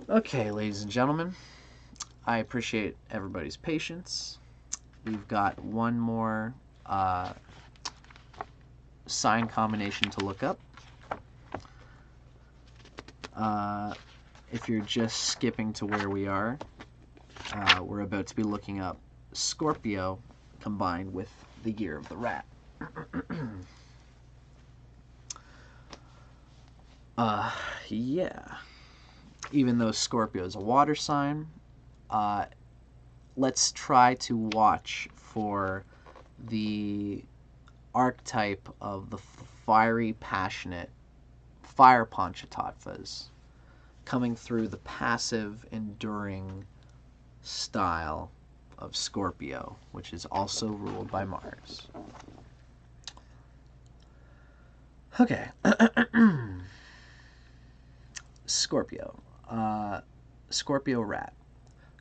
Okay, ladies and gentlemen, I appreciate everybody's patience. We've got one more uh, sign combination to look up. If you're just skipping to where we are, we're about to be looking up Scorpio combined with the year of the rat. uh, yeah. Even though Scorpio is a water sign, let's try to watch for the archetype of the fiery, passionate fire panchatattvas coming through the passive, enduring style of Scorpio, which is also ruled by Mars. Okay. Scorpio. Scorpio rat.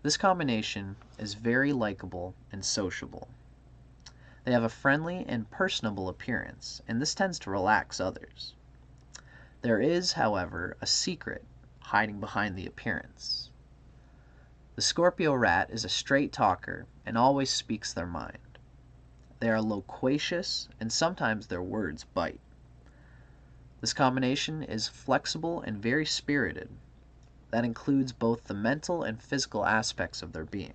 This combination is very likable and sociable. They have a friendly and personable appearance, and this tends to relax others. There is, however, a secret hiding behind the appearance. The Scorpio rat is a straight talker and always speaks their mind. They are loquacious, and sometimes their words bite. This combination is flexible and very spirited. That includes both the mental and physical aspects of their being.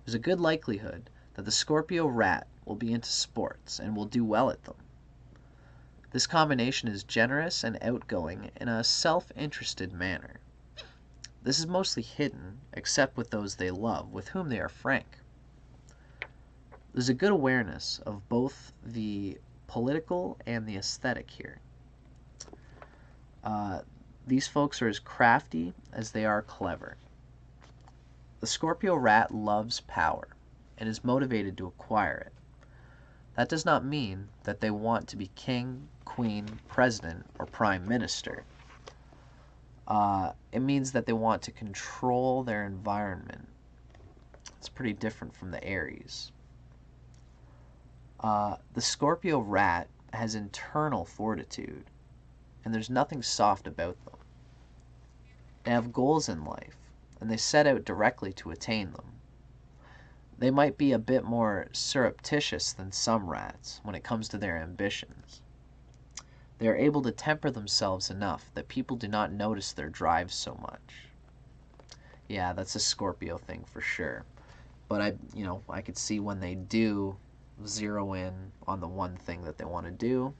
There's a good likelihood that the Scorpio rat will be into sports and will do well at them. This combination is generous and outgoing in a self-interested manner. This is mostly hidden, except with those they love, with whom they are frank. There's a good awareness of both the political and the aesthetic here. These folks are as crafty as they are clever. The Scorpio rat loves power and is motivated to acquire it. That does not mean that they want to be king, queen, president, or prime minister. It means that they want to control their environment. It's pretty different from the Aries. The Scorpio rat has internal fortitude, and there's nothing soft about them. They have goals in life, and they set out directly to attain them. They might be a bit more surreptitious than some rats when it comes to their ambitions. They are able to temper themselves enough that people do not notice their drive so much. Yeah, that's a Scorpio thing for sure. But I could see when they do zero in on the one thing that they want to do,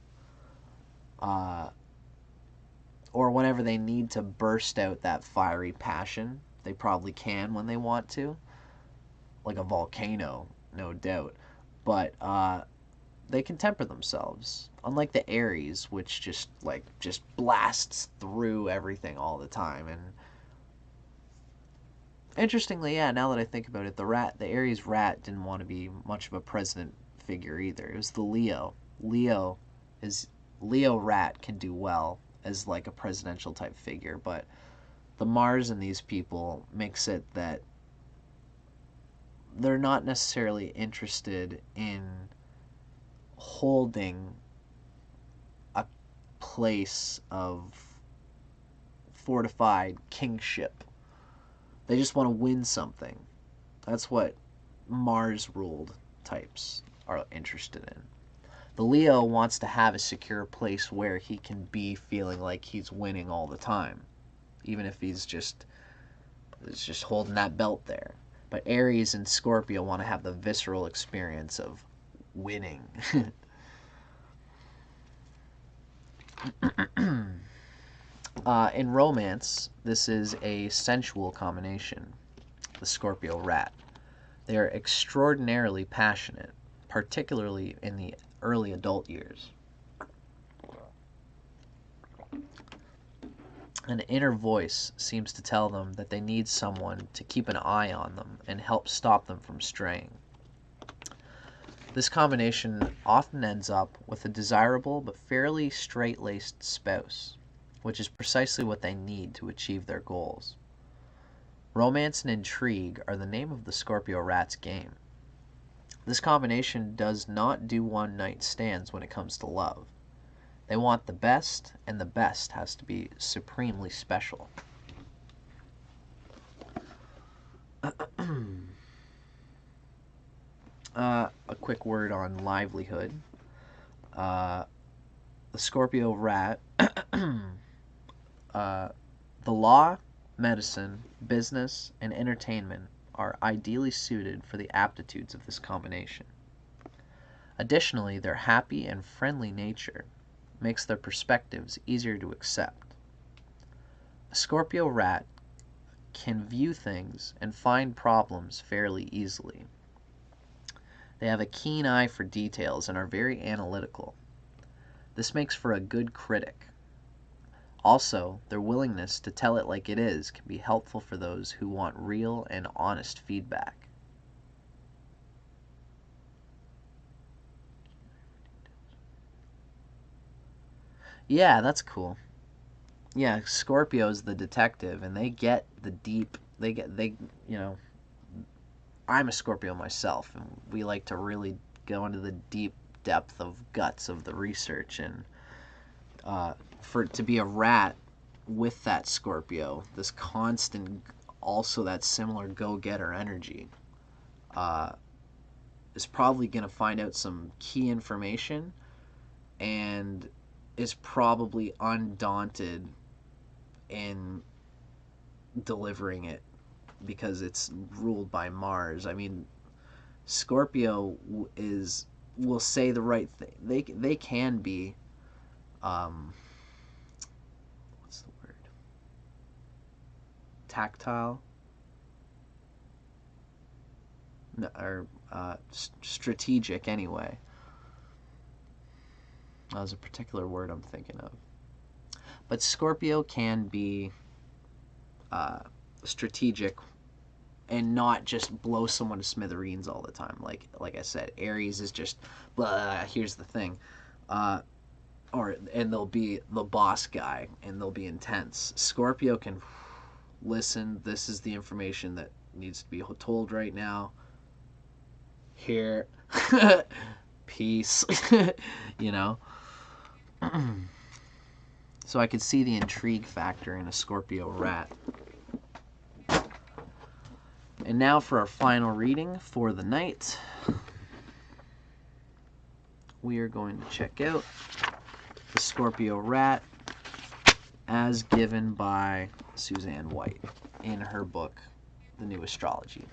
or whenever they need to burst out that fiery passion, they probably can when they want to, like a volcano, no doubt. But they can temper themselves, unlike the Aries, which just blasts through everything all the time. And interestingly, yeah, now that I think about it, the Aries rat didn't want to be much of a president figure either. It was the Leo. Leo rat can do well as like a presidential type figure, but the Mars in these people makes it that they're not necessarily interested in holding a place of fortified kingship. They just want to win something. That's what Mars ruled types are interested in. The Leo wants to have a secure place where he can be feeling like he's winning all the time, even if he's just holding that belt there. But Aries and Scorpio want to have the visceral experience of winning. In romance, this is a sensual combination, the Scorpio rat. They are extraordinarily passionate, particularly in the early adult years. An inner voice seems to tell them that they need someone to keep an eye on them and help stop them from straying. This combination often ends up with a desirable but fairly straight-laced spouse, which is precisely what they need to achieve their goals. Romance and intrigue are the name of the Scorpio rat's game. This combination does not do one-night stands when it comes to love. They want the best, and the best has to be supremely special. A quick word on livelihood. Uh, the Scorpio rat, uh, the law, medicine, business, and entertainment are ideally suited for the aptitudes of this combination. Additionally, their happy and friendly nature makes their perspectives easier to accept. A Scorpio rat can view things and find problems fairly easily. They have a keen eye for details and are very analytical. This makes for a good critic. Also, their willingness to tell it like it is can be helpful for those who want real and honest feedback. Yeah, that's cool. Yeah, Scorpio's the detective, and they get the deep. You know, I'm a Scorpio myself, and we like to really go into the deep depth of guts of the research. And for it to be a rat with that Scorpio, this constant, also that similar go-getter energy, uh, is probably going to find out some key information and is probably undaunted in delivering it because it's ruled by Mars. I mean, Scorpio is will say the right thing. They can be, what's the word? Tactile, no, or strategic anyway. That was a particular word I'm thinking of. But Scorpio can be strategic and not just blow someone to smithereens all the time. Like I said, Aries is just, blah, here's the thing. And they'll be the boss guy and they'll be intense. Scorpio can listen. This is the information that needs to be told right now. Here, peace. you know. So I could see the intrigue factor in a Scorpio rat. And now for our final reading for the night. We are going to check out the Scorpio rat as given by Suzanne White in her book, The New Astrology.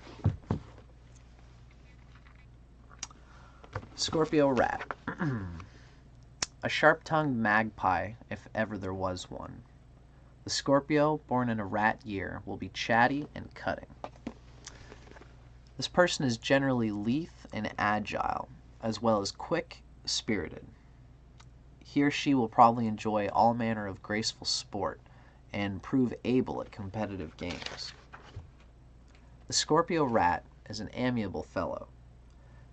Scorpio rat. A sharp-tongued magpie, if ever there was one. The Scorpio, born in a rat year, will be chatty and cutting. This person is generally lithe and agile, as well as quick-spirited. He or she will probably enjoy all manner of graceful sport and prove able at competitive games. The Scorpio rat is an amiable fellow.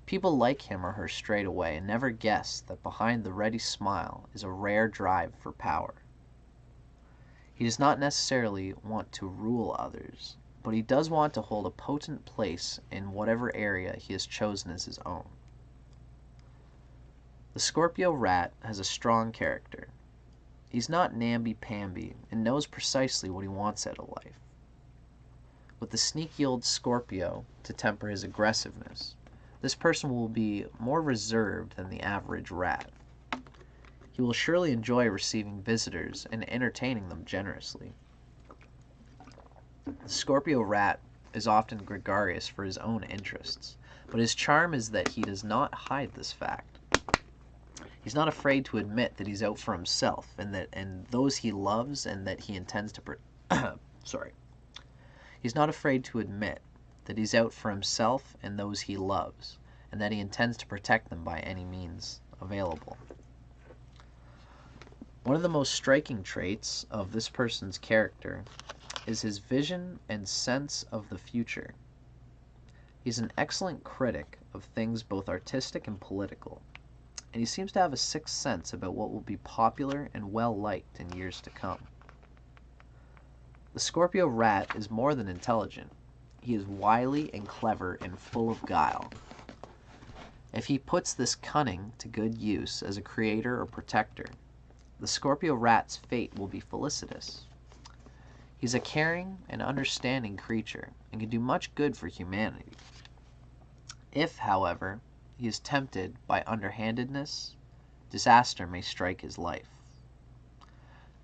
People like him or her straight away and never guess that behind the ready smile is a rare drive for power. He does not necessarily want to rule others, but he does want to hold a potent place in whatever area he has chosen as his own. The Scorpio rat has a strong character. He's not namby-pamby and knows precisely what he wants out of life. With the sneaky old Scorpio to temper his aggressiveness, this person will be more reserved than the average rat. He will surely enjoy receiving visitors and entertaining them generously. The Scorpio rat is often gregarious for his own interests, but his charm is that he does not hide this fact. He's not afraid to admit that he's out for himself and those he loves and that he intends to He's not afraid to admit that he's out for himself and those he loves, and that he intends to protect them by any means available. One of the most striking traits of this person's character is his vision and sense of the future. He's an excellent critic of things both artistic and political, and he seems to have a sixth sense about what will be popular and well-liked in years to come. The Scorpio rat is more than intelligent. He is wily and clever and full of guile. If he puts this cunning to good use as a creator or protector, the Scorpio rat's fate will be felicitous. He's a caring and understanding creature and can do much good for humanity. If, however, he is tempted by underhandedness, disaster may strike his life.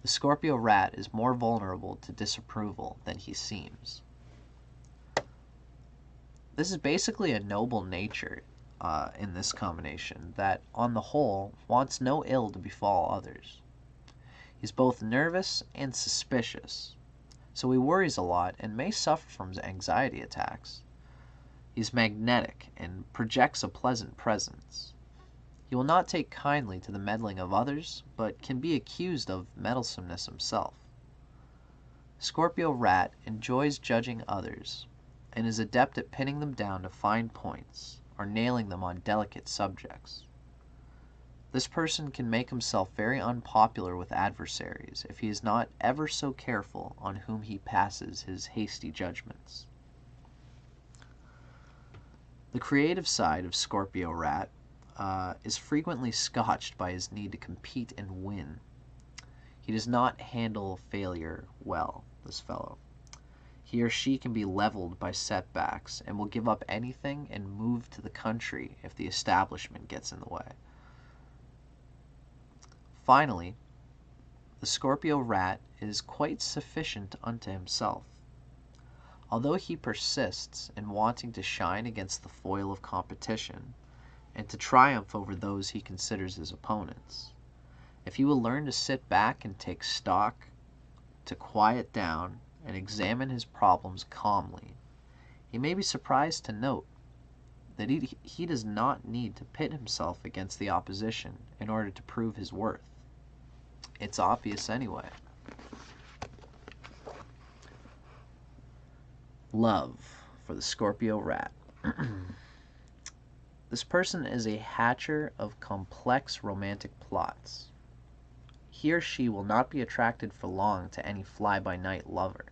The Scorpio rat is more vulnerable to disapproval than he seems. This is basically a noble nature in this combination that, on the whole, wants no ill to befall others. He's both nervous and suspicious, so he worries a lot and may suffer from anxiety attacks. He's magnetic and projects a pleasant presence. He will not take kindly to the meddling of others, but can be accused of meddlesomeness himself. Scorpio rat enjoys judging others and is adept at pinning them down to fine points or nailing them on delicate subjects. This person can make himself very unpopular with adversaries if he is not ever so careful on whom he passes his hasty judgments. The creative side of Scorpio rat is frequently scotched by his need to compete and win. He does not handle failure well, this fellow. He or she can be leveled by setbacks and will give up anything and move to the country if the establishment gets in the way. Finally, the Scorpio rat is quite sufficient unto himself. Although he persists in wanting to shine against the foil of competition and to triumph over those he considers his opponents, if he will learn to sit back and take stock, to quiet down and examine his problems calmly, he may be surprised to note that he does not need to pit himself against the opposition in order to prove his worth. It's obvious anyway. Love for the Scorpio rat. This person is a hatcher of complex romantic plots. He or she will not be attracted for long to any fly-by-night lover.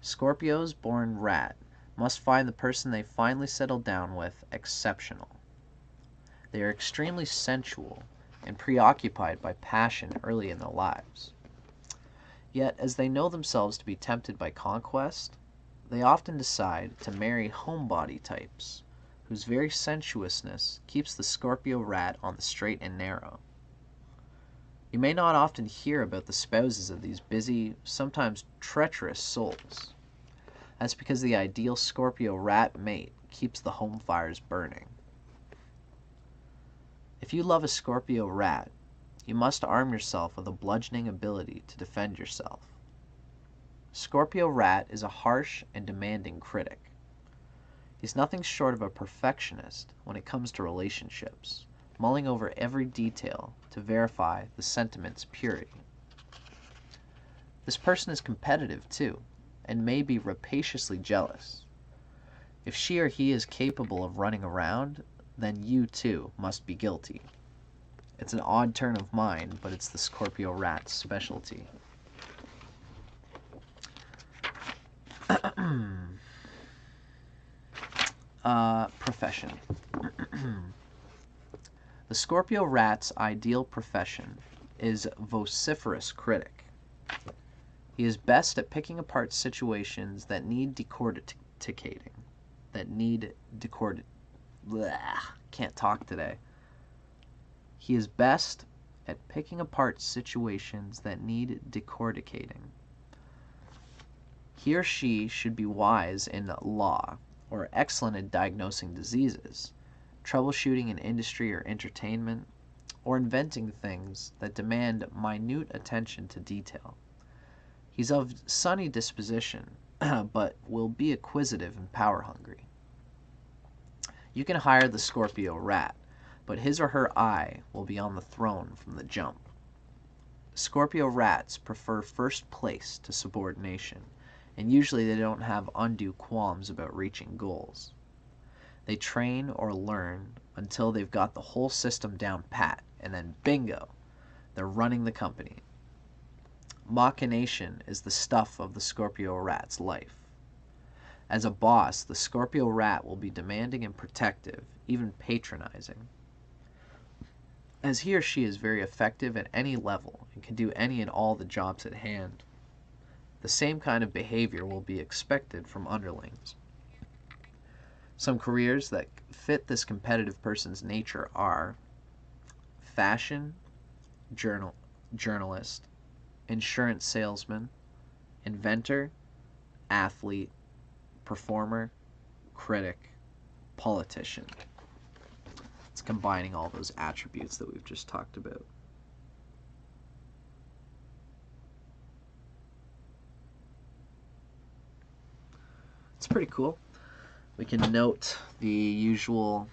Scorpios born rat must find the person they finally settle down with exceptional. They are extremely sensual and preoccupied by passion early in their lives. Yet, as they know themselves to be tempted by conquest, they often decide to marry homebody types, whose very sensuousness keeps the Scorpio rat on the straight and narrow. You may not often hear about the spouses of these busy, sometimes treacherous souls. That's because the ideal Scorpio rat mate keeps the home fires burning. If you love a Scorpio rat, you must arm yourself with a bludgeoning ability to defend yourself. Scorpio rat is a harsh and demanding critic. He's nothing short of a perfectionist when it comes to relationships, mulling over every detail to verify the sentiment's purity. This person is competitive too, and may be rapaciously jealous. If she or he is capable of running around, then you too must be guilty. It's an odd turn of mind, but it's the Scorpio rat's specialty. Profession. The Scorpio rat's ideal profession is vociferous critic. He is best at picking apart situations that need decorticating. Can't talk today. He is best at picking apart situations that need decorticating. He or she should be wise in law, or excellent at diagnosing diseases, troubleshooting in industry or entertainment, or inventing things that demand minute attention to detail. He's of sunny disposition, but will be acquisitive and power-hungry. You can hire the Scorpio rat, but his or her eye will be on the throne from the jump. Scorpio rats prefer first place to subordination, and usually they don't have undue qualms about reaching goals. They train or learn until they've got the whole system down pat, and then bingo, they're running the company. Machination is the stuff of the Scorpio rat's life. As a boss, the Scorpio rat will be demanding and protective, even patronizing. As he or she is very effective at any level and can do any and all the jobs at hand, the same kind of behavior will be expected from underlings. Some careers that fit this competitive person's nature are fashion, journalist, insurance salesman, inventor, athlete, performer, critic, politician. It's combining all those attributes that we've just talked about. It's pretty cool. We can note the usual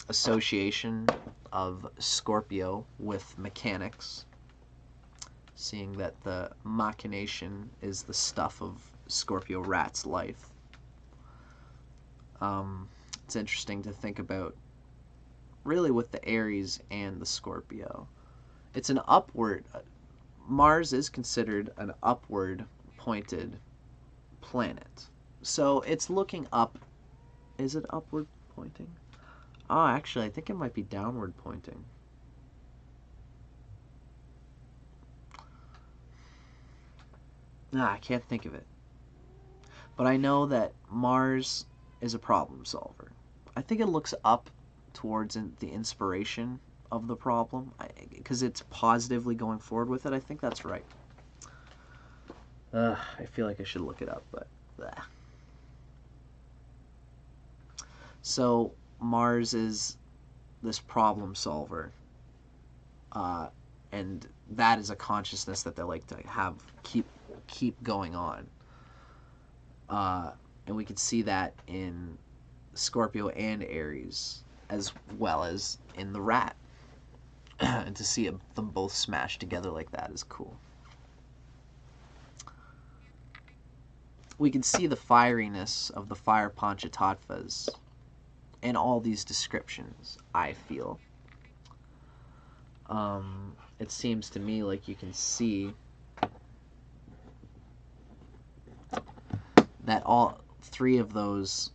association of Scorpio with mechanics, seeing that the machination is the stuff of Scorpio rat's life. It's interesting to think about really with the Aries and the Scorpio. It's an upward, Mars is considered an upward pointed planet. So it's looking up. Is it upward pointing? Oh, actually, I think it might be downward pointing. I can't think of it. But I know that Mars is a problem solver. I think it looks up towards the inspiration of the problem because it's positively going forward with it. I think that's right. I feel like I should look it up, but bleh. So Mars is this problem solver, and that is a consciousness that they like to have keep going on. And we can see that in Scorpio and Aries, as well as in the rat. And to see them both smashed together like that is cool. We can see the fieriness of the fire Panchatattvas in all these descriptions, I feel. It seems to me like you can see that all three of those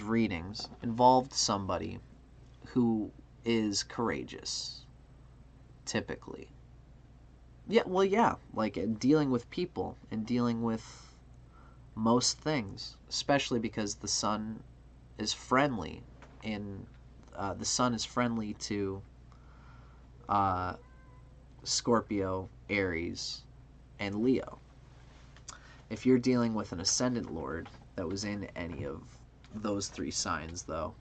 readings involved somebody who is courageous, typically. Yeah, like dealing with people and dealing with most things, especially because the sun is friendly, and the sun is friendly to Scorpio, Aries, and Leo. If you're dealing with an ascendant lord that was in any of those three signs, though,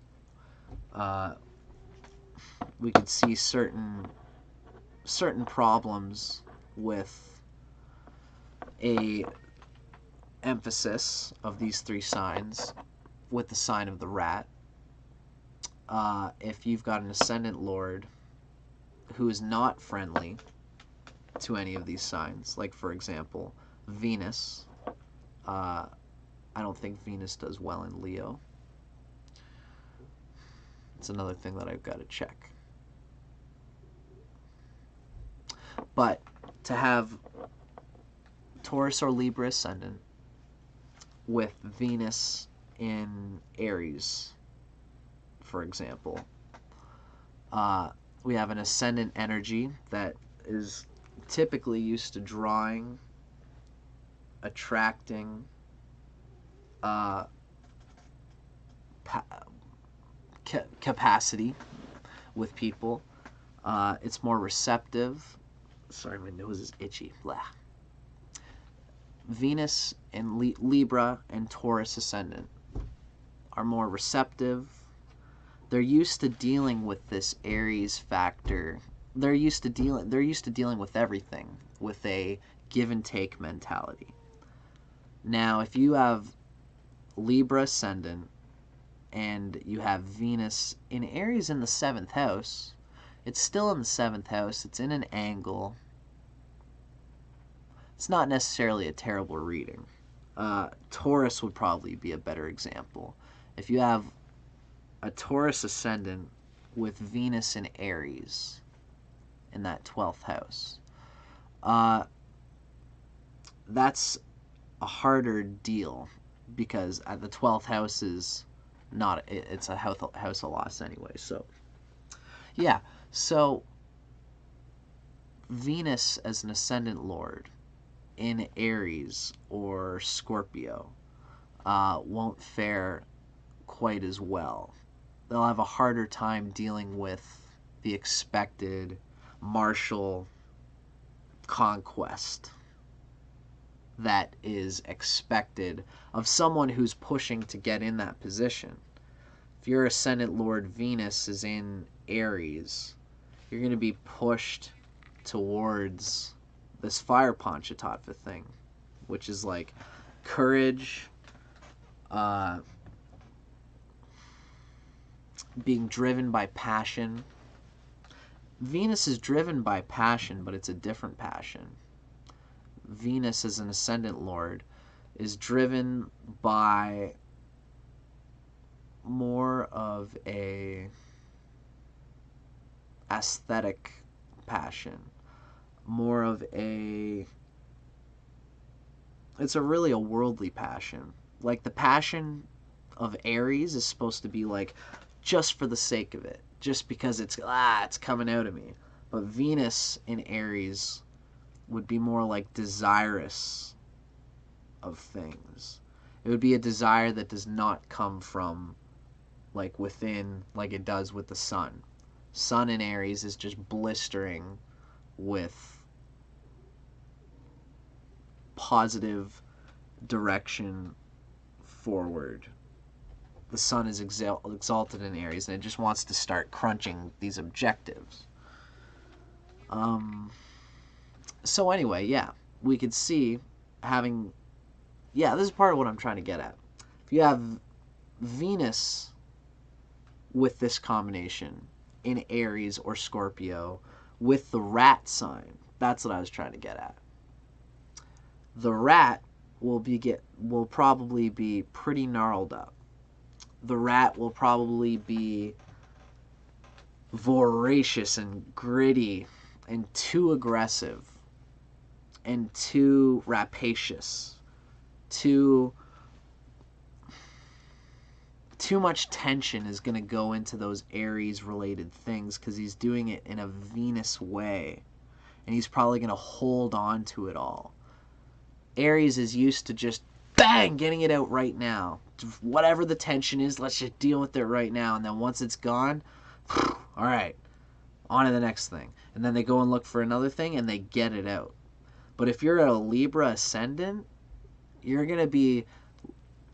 we could see certain problems with a emphasis of these three signs with the sign of the rat. If you've got an ascendant lord who is not friendly to any of these signs, like for example Venus, I don't think Venus does well in Leo. It's another thing that I've got to check. But to have Taurus or Libra ascendant with Venus in Aries, for example, we have an ascendant energy that is typically used to drawing, attracting, capacity with people. It's more receptive. Sorry, my nose is itchy. Blah. Venus and Libra and Taurus ascendant are more receptive. They're used to dealing with this Aries factor. They're used to dealing with everything with a give and take mentality. Now, if you have Libra ascendant and you have Venus in Aries in the 7th house, it's still in the 7th house. It's in an angle. It's not necessarily a terrible reading. Taurus would probably be a better example. If you have a Taurus ascendant with Venus in Aries in that 12th house, that's a harder deal because the 12th house is not, it's a house of loss anyway. So yeah, so Venus as an ascendant lord in Aries or Scorpio, won't fare quite as well. They'll have a harder time dealing with the expected martial conquest that is expected of someone who's pushing to get in that position. If your ascendant Lord Venus is in Aries, you're going to be pushed towards this fire Panchatattva thing, which is like courage, being driven by passion. Venus is driven by passion, but it's a different passion. Venus as an ascendant lord is driven by more of a aesthetic passion, more of a, it's really a worldly passion. Like the passion of Aries is supposed to be like just for the sake of it, just because it's coming out of me. But Venus in Aries would be more like desirous of things. It would be a desire that does not come from like within, like it does with the sun. Sun in Aries is just blistering with positive direction forward. The sun is exalted in Aries, and it just wants to start crunching these objectives. So anyway, yeah, we could see having, yeah, this is part of what I'm trying to get at. If you have Venus with this combination in Aries or Scorpio with the rat sign, that's what I was trying to get at. The rat will probably be pretty gnarled up. The rat will probably be voracious and gritty and too aggressive and too rapacious, too much tension is going to go into those Aries related things because he's doing it in a Venus way, and he's probably going to hold on to it all. Aries is used to just bang getting it out right now. Whatever the tension is, let's just deal with it right now, and then once it's gone, all right, on to the next thing. And then they go and look for another thing and they get it out. But if you're a Libra ascendant, you're going to be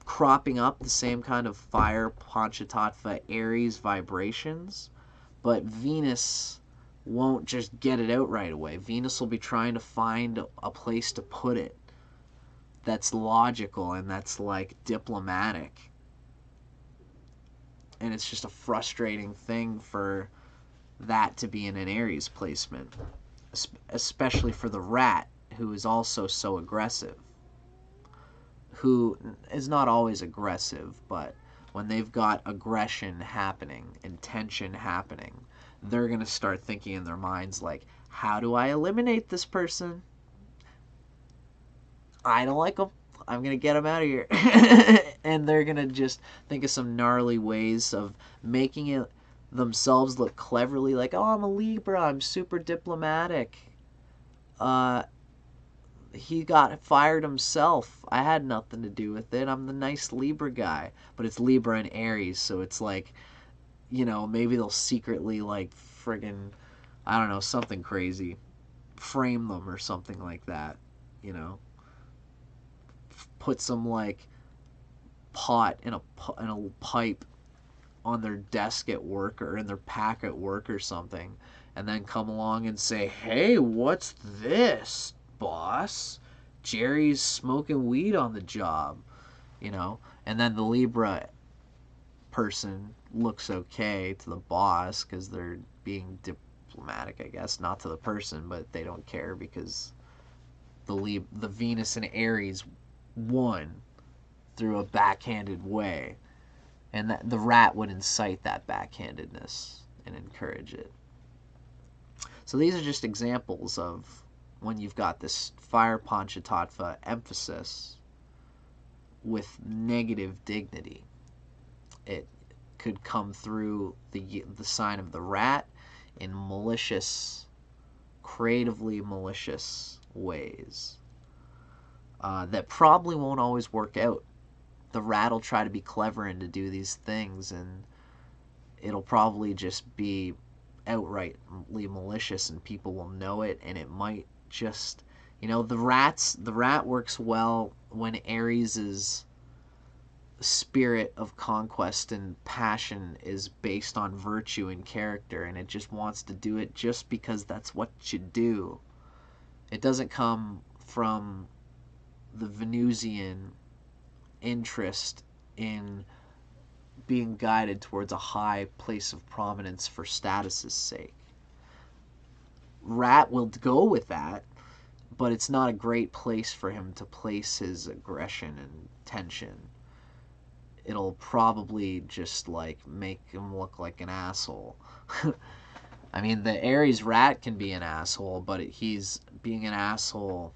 cropping up the same kind of fire Panchatattva Aries vibrations, but Venus won't just get it out right away. Venus will be trying to find a place to put it that's logical and that's like diplomatic. And it's just a frustrating thing for that to be in an Aries placement, especially for the rat, who is also so aggressive, who is not always aggressive, but when they've got aggression happening and tension happening, they're going to start thinking in their minds like, how do I eliminate this person? I don't like them. I'm going to get them out of here. And they're going to just think of some gnarly ways of making it themselves look cleverly like, oh, I'm a Libra, I'm super diplomatic. He got fired himself. I had nothing to do with it. I'm the nice Libra guy. But it's Libra and Aries, so it's like, you know, maybe they'll secretly like friggin', I don't know, something crazy. Frame them or something like that, you know. Put some like pot in a pipe on their desk at work or in their pack at work or something, and then come along and say, hey, what's this, boss? Jerry's smoking weed on the job, you know. And then the Libra person looks okay to the boss because they're being diplomatic, I guess, not to the person, but they don't care because the Venus and Aries won through a backhanded way. And that the rat would incite that backhandedness and encourage it. So these are just examples of when you've got this fire Panchatattva emphasis with negative dignity. It could come through the sign of the rat in malicious, creatively malicious ways that probably won't always work out the rat will try to be clever and to do these things, and it'll probably just be outrightly malicious, and people will know it, and it might just, the rat works well when Aries' spirit of conquest and passion is based on virtue and character, and it just wants to do it just because that's what you do. It doesn't come from the Venusian interest in being guided towards a high place of prominence for status's sake. Rat will go with that, but it's not a great place for him to place his aggression and tension. It'll probably just like make him look like an asshole. I mean, the Aries rat can be an asshole, but he's being an asshole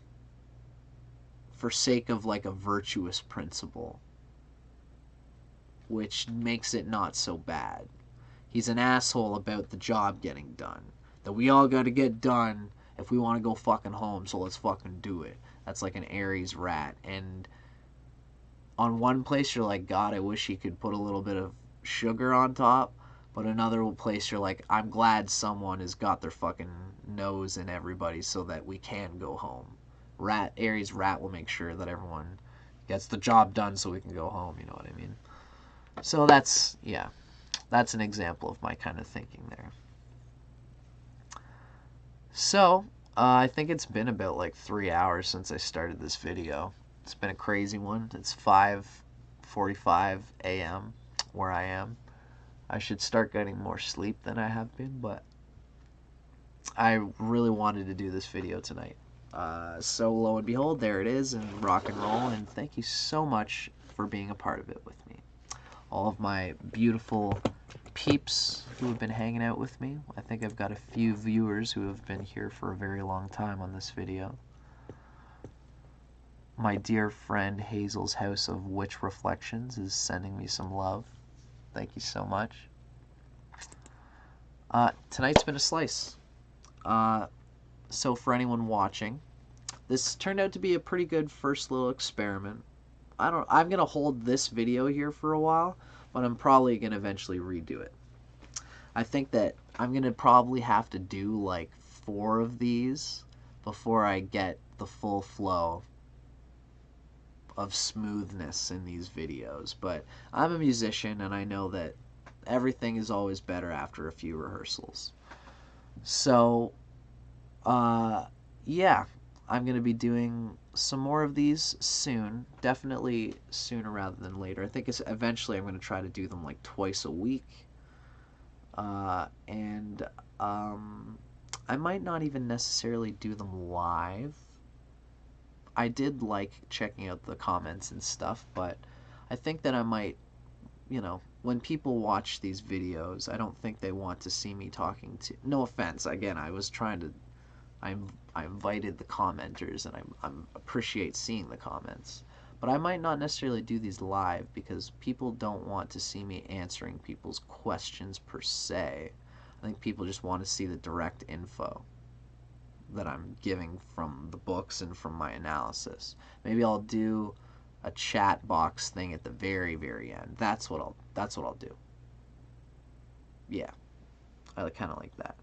for sake of like a virtuous principle, which makes it not so bad. He's an asshole about the job getting done. That we all got to get done if we want to go fucking home, so let's fucking do it. That's like an Aries rat. And on one place you're like, God, I wish he could put a little bit of sugar on top. But another place you're like, I'm glad someone has got their fucking nose in everybody so that we can go home. Aries rat will make sure that everyone gets the job done so we can go home, you know what I mean? So that's an example of my kind of thinking there. So, I think it's been about like 3 hours since I started this video. It's been a crazy one. It's 5:45 a.m. where I am. I should start getting more sleep than I have been, but I really wanted to do this video tonight. So lo and behold, there it is, and rock and roll, and thank you so much for being a part of it with me. All of my beautiful peeps who have been hanging out with me. I think I've got a few viewers who have been here for a very long time on this video. My dear friend Hazel's House of Witch Reflections is sending me some love. Thank you so much. Tonight's been a slice. So for anyone watching, this turned out to be a pretty good first little experiment. I'm gonna hold this video here for a while, but I'm probably gonna eventually redo it. I think that I'm gonna probably have to do like 4 of these before I get the full flow of smoothness in these videos. But I'm a musician, and I know that everything is always better after a few rehearsals. So, yeah, I'm going to be doing some more of these soon. Definitely sooner rather than later. I think eventually I'm going to try to do them like twice a week. And I might not even necessarily do them live. I did like checking out the comments and stuff, but I think that I might, when people watch these videos, I don't think they want to see me talking to... No offense, again, I invited the commenters, and I appreciate seeing the comments. But I might not necessarily do these live because people don't want to see me answering people's questions per se. I think people just want to see the direct info that I'm giving from the books and from my analysis. Maybe I'll do a chat box thing at the very, very end. That's what I'll do. Yeah, I kind of like that.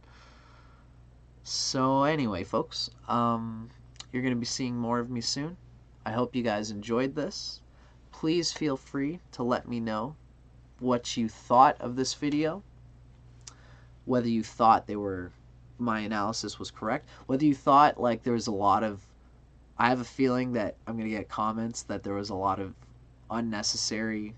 So anyway, folks, you're going to be seeing more of me soon. I hope you guys enjoyed this. Please feel free to let me know what you thought of this video, whether you thought my analysis was correct, whether you thought like there was a lot of... I have a feeling that I'm going to get comments that there was a lot of unnecessary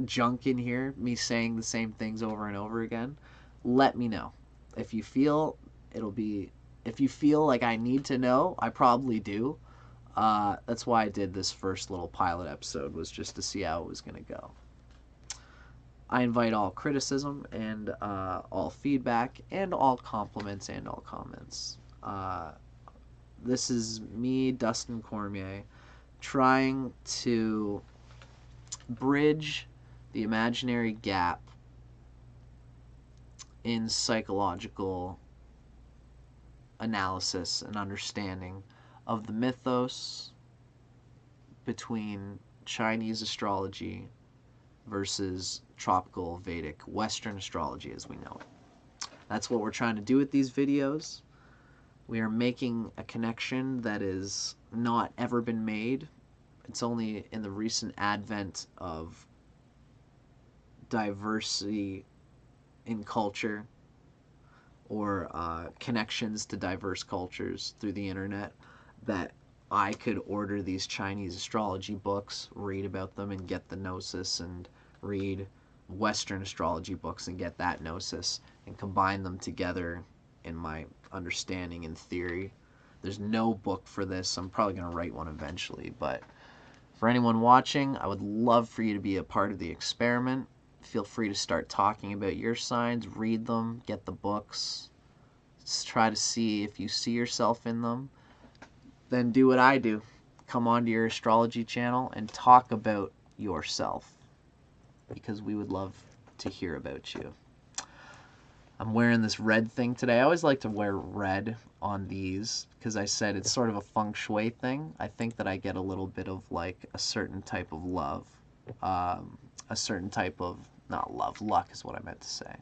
junk in here, me saying the same things over and over again. Let me know. If you feel like I need to know, I probably do. That's why I did this first little pilot episode, was just to see how it was going to go. I invite all criticism and all feedback and all compliments and all comments. This is me, Dustin Cormier, trying to bridge the imaginary gap in psychological analysis and understanding of the mythos between Chinese astrology versus tropical Vedic Western astrology as we know it. That's what we're trying to do with these videos. We are making a connection that is not ever been made. It's only in the recent advent of diversity in culture or connections to diverse cultures through the internet that I could order these Chinese astrology books, read about them and get the gnosis, and read Western astrology books and get that gnosis, and combine them together in my understanding and theory. There's no book for this. I'm probably going to write one eventually, but for anyone watching, I would love for you to be a part of the experiment. Feel free to start talking about your signs, read them, get the books, try to see if you see yourself in them. Then do what I do. Come onto your astrology channel and talk about yourself, because we would love to hear about you. I'm wearing this red thing today. I always like to wear red on these because I said it's sort of a feng shui thing. I think that I get a little bit of like a certain type of love. A certain type of, not love, luck is what I meant to say.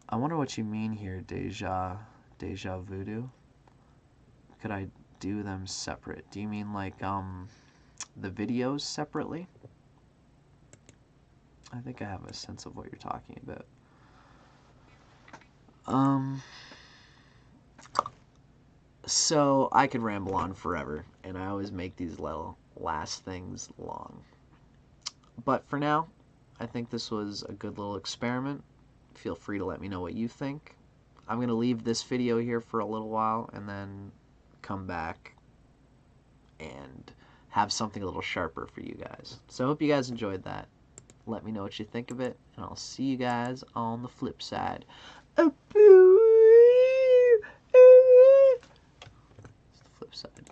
I wonder what you mean here, Deja Voodoo. Could I do them separate? Do you mean like the videos separately? I think I have a sense of what you're talking about. So I could ramble on forever, and I always make these little last things long. But for now, I think this was a good little experiment. Feel free to let me know what you think. I'm going to leave this video here for a little while and then come back and have something a little sharper for you guys. So I hope you guys enjoyed that. Let me know what you think of it, and I'll see you guys on the flip side. It's the flip side.